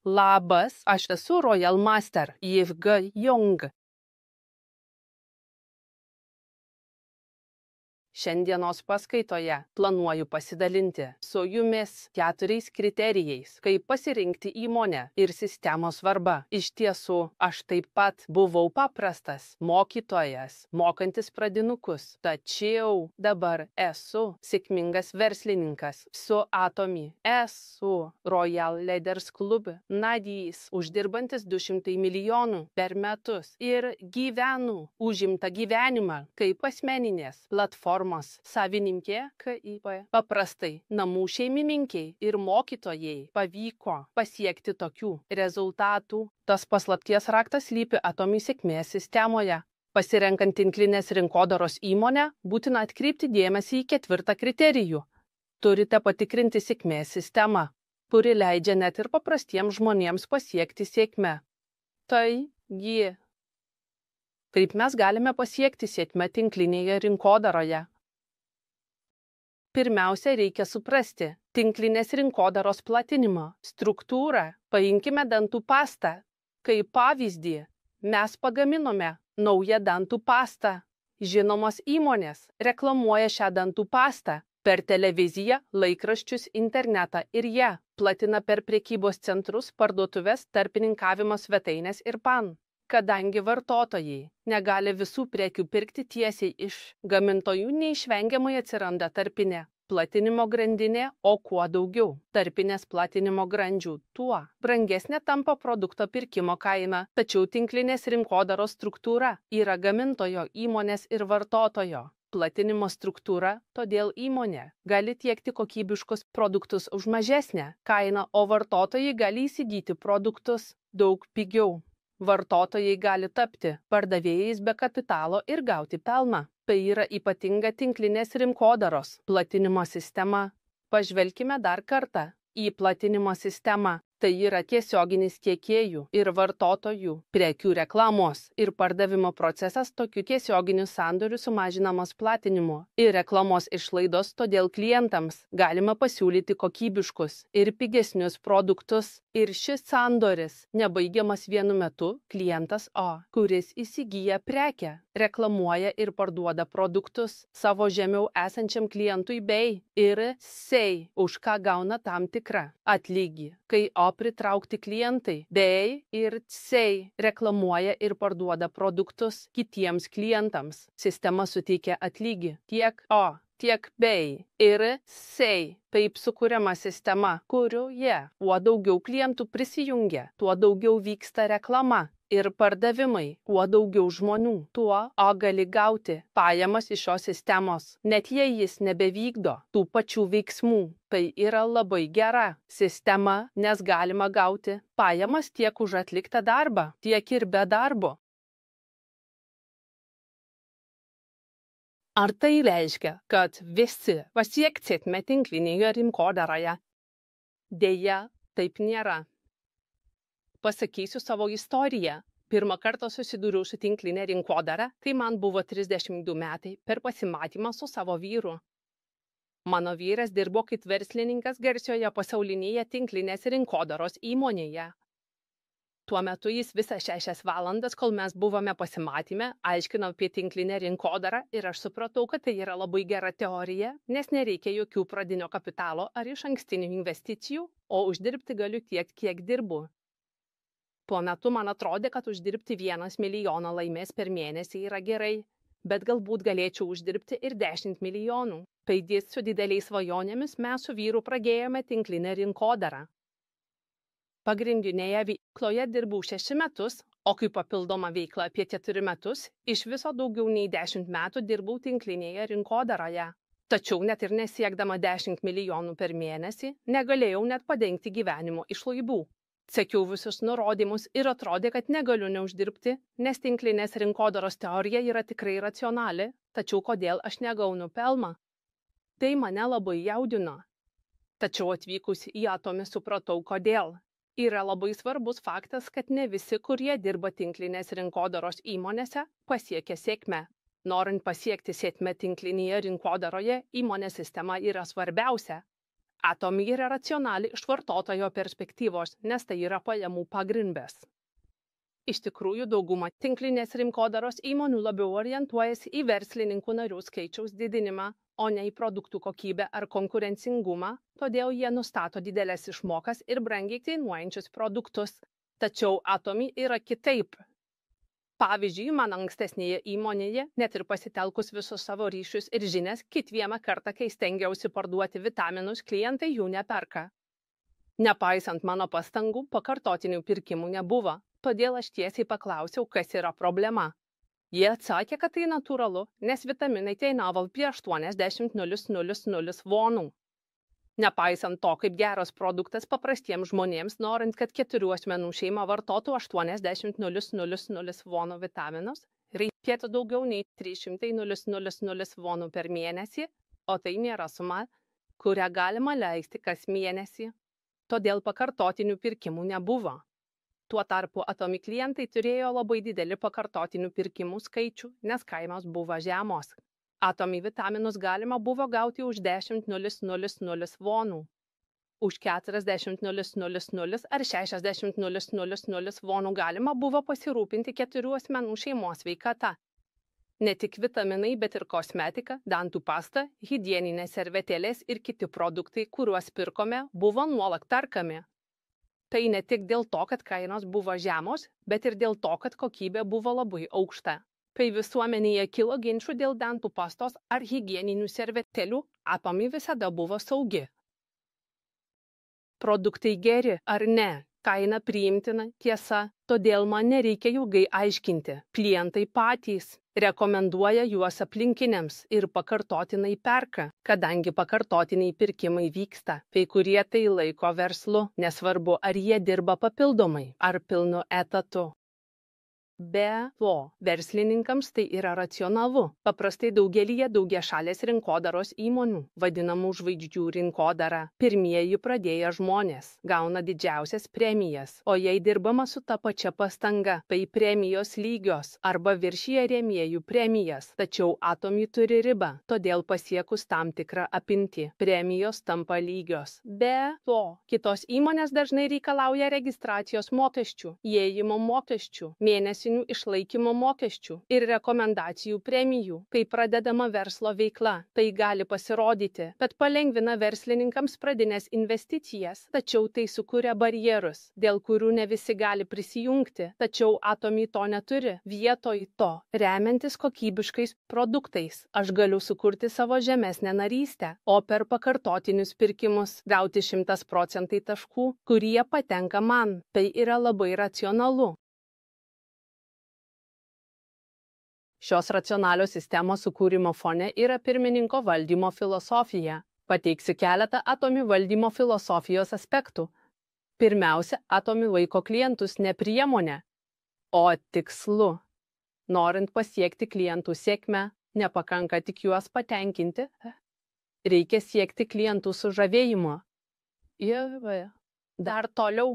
Labas, aš esu Royal Master Yves Young. Šiandienos paskaitoje planuoju pasidalinti su jumis 4 kriterijais, kaip pasirinkti įmonę ir sistemos svarbą. Iš tiesų, aš taip pat buvau paprastas mokytojas, mokantis pradinukus, tačiau dabar esu sėkmingas verslininkas su Atomy, esu Royal Leaders Club narys, uždirbantis 200 milijonų per metus ir gyvenu užimtą gyvenimą kaip asmeninės platformos savininkė KIP. Paprastai namų šeimininkiai ir mokytojai pavyko pasiekti tokių rezultatų. Tas paslapties raktas slypi Atomy sėkmės sistemoje. Pasirenkant tinklinės rinkodaros įmonę, būtina atkreipti dėmesį į 4 kriterijų. Turite patikrinti sėkmės sistemą, kuri leidžia net ir paprastiems žmonėms pasiekti sėkmę. Taigi, kaip mes galime pasiekti sėkmę tinklinėje rinkodaroje? Pirmiausia, reikia suprasti tinklinės rinkodaros platinimo struktūrą. Paimkime dantų pastą. Kaip pavyzdį, mes pagaminome naują dantų pastą. Žinomos įmonės reklamuoja šią dantų pastą per televiziją, laikraščius, internetą ir ją platina per prekybos centrus, parduotuves, tarpininkavimo svetaines ir pan. Kadangi vartotojai negali visų prekių pirkti tiesiai iš gamintojų, neišvengiamai atsiranda tarpinė platinimo grandinė, o kuo daugiau tarpinės platinimo grandžių, tuo brangesnė tampa produkto pirkimo kaina. Tačiau tinklinės rinkodaros struktūra yra gamintojo, įmonės ir vartotojo platinimo struktūra, todėl įmonė gali tiekti kokybiškus produktus už mažesnę kainą, o vartotojai gali įsigyti produktus daug pigiau. Vartotojai gali tapti pardavėjais be kapitalo ir gauti pelną. Tai yra ypatinga tinklinės rinkodaros platinimo sistema. Pažvelkime dar kartą į platinimo sistemą. Tai yra tiesioginis tiekėjų ir vartotojų prekių reklamos ir pardavimo procesas. Tokių tiesioginių sandorių sumažinamas platinimu ir reklamos išlaidos, todėl klientams galima pasiūlyti kokybiškus ir pigesnius produktus. Ir šis sandoris nebaigiamas vienu metu. Klientas A, kuris įsigyja prekę, reklamuoja ir parduoda produktus savo žemiau esančiam klientui B ir C, už ką gauna tam tikrą atlygį. Kai O pritraukti klientai, B ir C reklamuoja ir parduoda produktus kitiems klientams. Sistema suteikia atlygį tiek O, tiek B ir C. Taip sukuriama sistema, kurioje kuo daugiau klientų prisijungia, tuo daugiau vyksta reklama ir pardavimai. Kuo daugiau žmonių, tuo O gali gauti pajamas iš šios sistemos, net jei jis nebevykdo tų pačių veiksmų. Tai yra labai gera sistema, nes galima gauti pajamas tiek už atliktą darbą, tiek ir be darbo. Ar tai reiškia, kad visi pasieks sėkmę tinklinėje rinkodaroje? Deja, taip nėra. Pasakysiu savo istoriją. Pirmą kartą susidūriau su tinklinė rinkodara, kai man buvo 32 metai per pasimatymą su savo vyru. Mano vyras dirbo kaip verslininkas garsioje pasaulinėje tinklinės rinkodaros įmonėje. Tuo metu jis visas 6 valandas, kol mes buvome pasimatyme, aiškino apie tinklinę rinkodarą ir aš supratau, kad tai yra labai gera teorija, nes nereikia jokių pradinio kapitalo ar išankstinių investicijų, o uždirbti galiu tiek, kiek dirbu. Tuo metu man atrodė, kad uždirbti 1 milijoną laimės per mėnesį yra gerai, bet galbūt galėčiau uždirbti ir 10 milijonų. Taigi su dideliais svajonėmis mes su vyru pradėjome tinklinę rinkodarą. Pagrindinėje veikloje dirbau 6 metus, o kaip papildoma veikla apie 4 metus, iš viso daugiau nei 10 metų dirbau tinklinėje rinkodaroje. Tačiau net ir nesiekdama 10 milijonų per mėnesį, negalėjau net padengti gyvenimo išlaidų. Sekiau visus nurodymus ir atrodė, kad negaliu neuždirbti, nes tinklinės rinkodaros teorija yra tikrai racionali, tačiau kodėl aš negaunu pelną? Tai mane labai jaudino. Tačiau atvykus į Atomy supratau, kodėl. Yra labai svarbus faktas, kad ne visi, kurie dirba tinklinės rinkodaros įmonėse, pasiekia sėkmę. Norint pasiekti sėkmę tinklinėje rinkodaroje, įmonės sistema yra svarbiausia. Atomi yra racionali iš vartotojo perspektyvos, nes tai yra pajamų pagrindas. Iš tikrųjų, dauguma tinklinės rinkodaros įmonių labiau orientuojasi į verslininkų narių skaičiaus didinimą, o ne į produktų kokybę ar konkurencingumą, todėl jie nustato didelės išmokas ir brangiai kainuojančius produktus. Tačiau Atomi yra kitaip. Pavyzdžiui, mano ankstesnėje įmonėje, net ir pasitelkus visus savo ryšius ir žinias, kiekvieną kartą, kai stengiausi parduoti vitaminus, klientai jų neperka. Nepaisant mano pastangų, pakartotinių pirkimų nebuvo, todėl aš tiesiai paklausiau, kas yra problema. Jie atsakė, kad tai natūralu, nes vitaminai kainavo apie 80,000 vonų. Nepaisant to, kaip geras produktas paprastiems žmonėms, norint, kad 4 asmenų šeima vartotų 80,000 vonų vitaminus, reikėtų daugiau nei 300,000 vonų per mėnesį, o tai nėra suma, kurią galima leisti kas mėnesį. Todėl pakartotinių pirkimų nebuvo. Tuo tarpu Atomi klientai turėjo labai didelį pakartotinių pirkimų skaičių, nes kainos buvo žemos. Atomi vitaminus galima buvo gauti už 10,000 vonų. Už 40,000 ar 60,000 vonų galima buvo pasirūpinti 4 asmenų šeimos sveikata. Ne tik vitaminai, bet ir kosmetika, dantų pasta, higieninės servetėlės ir kiti produktai, kuriuos pirkome, buvo nuolat perkami. Tai ne tik dėl to, kad kainos buvo žemos, bet ir dėl to, kad kokybė buvo labai aukšta. Kai visuomenėje kilo ginčų dėl dantų pastos ar higieninių servetėlių, Atomi visada buvo saugi. Produktai geri ar ne, kaina priimtina, tiesa, todėl man nereikia ilgai aiškinti. Klientai patys rekomenduoja juos aplinkiniams ir pakartotinai perka, kadangi pakartotiniai pirkimai vyksta. Kai kurie tai laiko verslu, nesvarbu, ar jie dirba papildomai ar pilnu etatu. Be to, verslininkams tai yra racionalu. Paprastai daugelyje daugiašalės rinkodaros įmonių, vadinamų žvaigždžių rinkodara, pirmieji pradėję žmonės gauna didžiausias premijas, o jei dirbama su ta pačia pastanga, tai premijos lygios arba viršija rėmėjų premijas. Tačiau Atomi turi ribą, todėl pasiekus tam tikrą apimtį, premijos tampa lygios. Be to, kitos įmonės dažnai reikalauja registracijos mokesčių, įėjimo mokesčių, mėnesinių išlaikymo mokesčių ir rekomendacijų premijų, kai pradedama verslo veikla. Tai gali pasirodyti, kad palengvina verslininkams pradinės investicijas, tačiau tai sukuria barjerus, dėl kurių ne visi gali prisijungti, tačiau Atomi to neturi. Vietoj to, remiantis kokybiškais produktais, aš galiu sukurti savo žemesnę narystę, o per pakartotinius pirkimus gauti 100% taškų, kurie patenka man. Tai yra labai racionalu. Šios racionalios sistemos sukūrimo fone yra pirmininko valdymo filosofija. Pateiksiu keletą Atomi valdymo filosofijos aspektų. Pirmiausia, Atomi laiko klientus ne priemonę, o tikslu. Norint pasiekti klientų sėkmę, nepakanka tik juos patenkinti. Reikia siekti klientų sužavėjimo. Ir dar toliau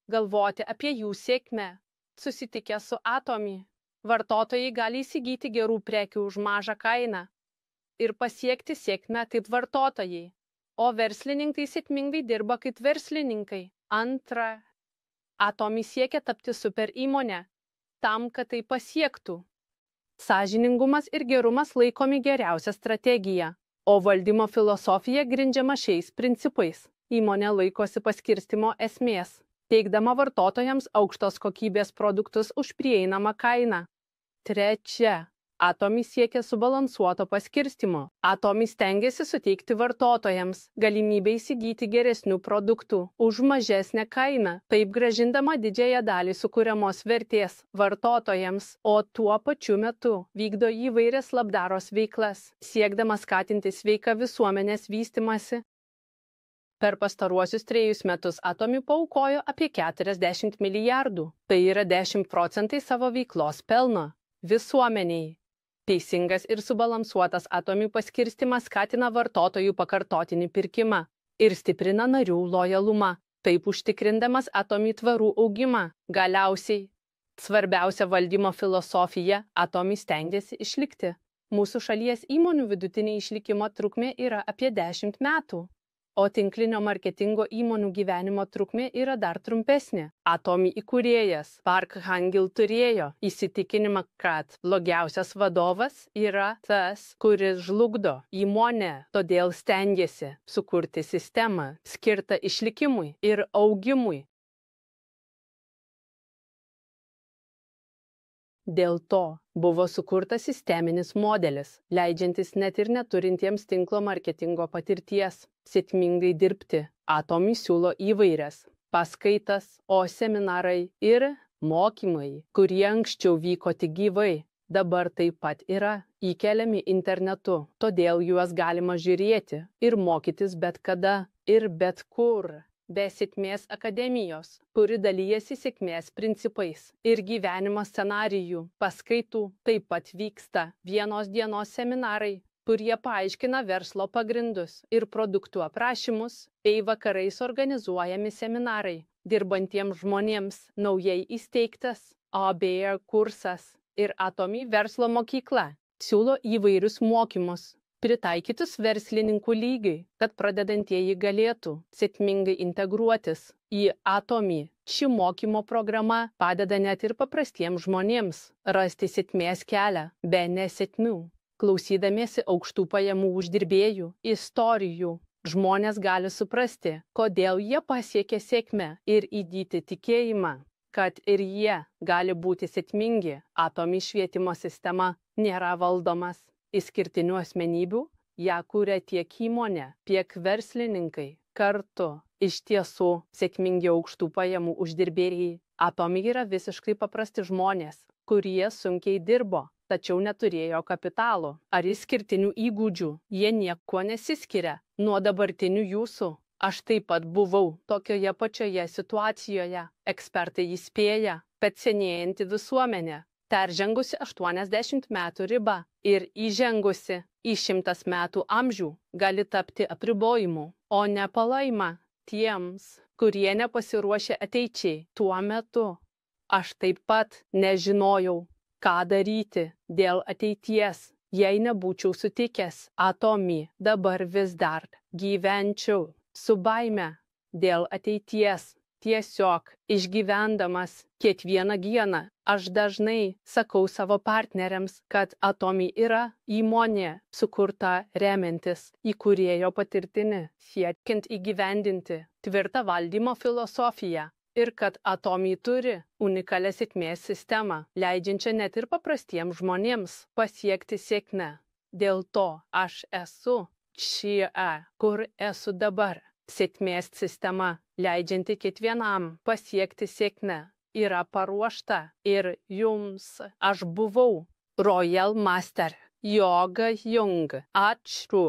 galvoti apie jų sėkmę. Susitikę su Atomi, vartotojai gali įsigyti gerų prekių už mažą kainą ir pasiekti sėkmę kaip vartotojai, o verslininkai sėkmingai dirba kaip verslininkai. Antra, Atomi siekia tapti super įmonę tam, kad tai pasiektų. Sąžiningumas ir gerumas laikomi geriausia strategija, o valdymo filosofija grindžiama šiais principais. Įmonė laikosi paskirstymo esmės, teikdama vartotojams aukštos kokybės produktus už prieinamą kainą. Trečia, Atomi siekia subalansuoto paskirstymo. Atomi stengiasi suteikti vartotojams galimybę įsigyti geresnių produktų už mažesnę kainą, taip grąžindama didžiąją dalį sukuriamos vertės vartotojams, o tuo pačiu metu vykdo įvairias labdaros veiklas, siekdama skatinti sveiką visuomenės vystymąsi. Per pastaruosius 3 metus Atomi paaukojo apie 40 milijardų, tai yra 10% savo veiklos pelno visuomeniai. Teisingas ir subalansuotas Atomi paskirstymas skatina vartotojų pakartotinį pirkimą ir stiprina narių lojalumą, taip užtikrindamas Atomi tvarų augimą. Galiausiai, svarbiausia valdymo filosofija, Atomi stengiasi išlikti. Mūsų šalies įmonių vidutinė išlikimo trukmė yra apie 10 metų. o tinklinio marketingo įmonių gyvenimo trukmė yra dar trumpesnė. Atomy įkūrėjas Park Hang-il turėjo įsitikinimą, kad blogiausias vadovas yra tas, kuris žlugdo įmonę, todėl stengiasi sukurti sistemą skirtą išlikimui ir augimui. Dėl to buvo sukurtas sisteminis modelis, leidžiantis net ir neturintiems tinklo marketingo patirties sėkmingai dirbti. Atomy siūlo įvairias paskaitas, o seminarai ir mokymai, kurie anksčiau vyko tik gyvai, dabar taip pat yra įkeliami internetu, todėl juos galima žiūrėti ir mokytis bet kada ir bet kur. Be sėkmės akademijos, kuri dalijasi sėkmės principais ir gyvenimo scenarijų paskaitų, taip pat vyksta vienos dienos seminarai, kurie paaiškina verslo pagrindus ir produktų aprašymus, bei vakarais organizuojami seminarai dirbantiems žmonėms, naujai įsteigtas ABR kursas ir Atomy verslo mokykla siūlo įvairius mokymus, pritaikytus verslininkų lygiui, kad pradedantieji galėtų sėkmingai integruotis į Atomy. Ši mokymo programa padeda net ir paprastiems žmonėms rasti sėkmės kelią be nesėkmių. Klausydamiesi aukštų pajamų uždirbėjų istorijų, žmonės gali suprasti, kodėl jie pasiekė sėkmę ir įgyti tikėjimą, kad ir jie gali būti sėkmingi. Atomy švietimo sistema nėra valdomas išskirtinių asmenybių, ją kuria tiek įmonė, tiek verslininkai. Kartu iš tiesų sėkmingi aukštų pajamų uždirbėjai. Atomy yra visiškai paprasti žmonės, kurie sunkiai dirbo, tačiau neturėjo kapitalo ar išskirtinių įgūdžių. Jie niekuo nesiskiria nuo dabartinių jūsų. Aš taip pat buvau tokioje pačioje situacijoje. Ekspertai įspėja, kad senėjanti visuomenė, peržengusi 80 metų ribą ir įžengusi į 100 metų amžių, gali tapti apribojimu, o ne palaima tiems, kurie nepasiruošė ateičiai. Tuo metu aš taip pat nežinojau, ką daryti dėl ateities. Jei nebūčiau sutikęs Atomy, dabar vis dar gyvenčiau su baime dėl ateities. Tiesiog išgyvendamas kiekvieną dieną, aš dažnai sakau savo partneriams, kad Atomy yra įmonė sukurta remiantis įkūrėjo patirtimi, siekiant įgyvendinti tvirtą valdymo filosofiją ir kad Atomy turi unikalią sėkmės sistemą, leidžiančią net ir paprastiems žmonėms pasiekti sėkmę. Dėl to aš esu čia, kur esu dabar. Sėkmės sistema, leidžianti kiekvienam pasiekti sėkmę, yra paruošta ir jums. Aš buvau Royal Master Yoga Jung. Ačiū.